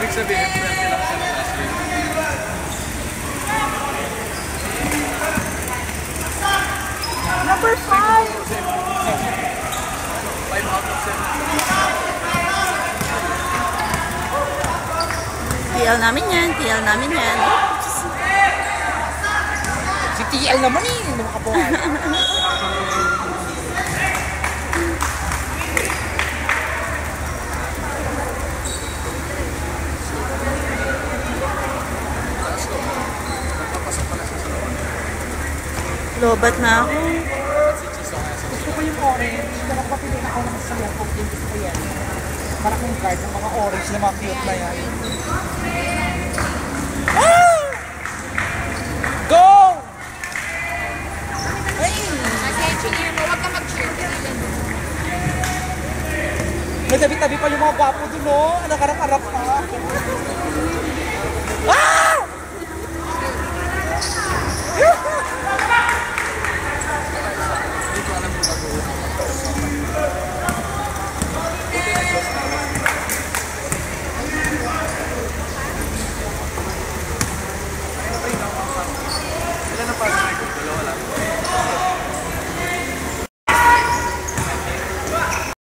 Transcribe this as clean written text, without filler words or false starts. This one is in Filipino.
Ibig sabihin, 20 lang siya ng last week. Number 5! 5 out of 7. TL namin yan, TL namin yan. Si TL naman eh, hindi makabuhay. Lobat na ako. Gusto ko yung orange, kaya magpapili na ako ng sa loob din gusto ko yan. Para kung card ng mga orange na mga cute na yan. Ah! Go! Ay! Kasi engineer mo, huwag ka mag-cheer. May tabi-tabi pa yung mga gwapo dun, no? Nakarap-arap pa. Ah!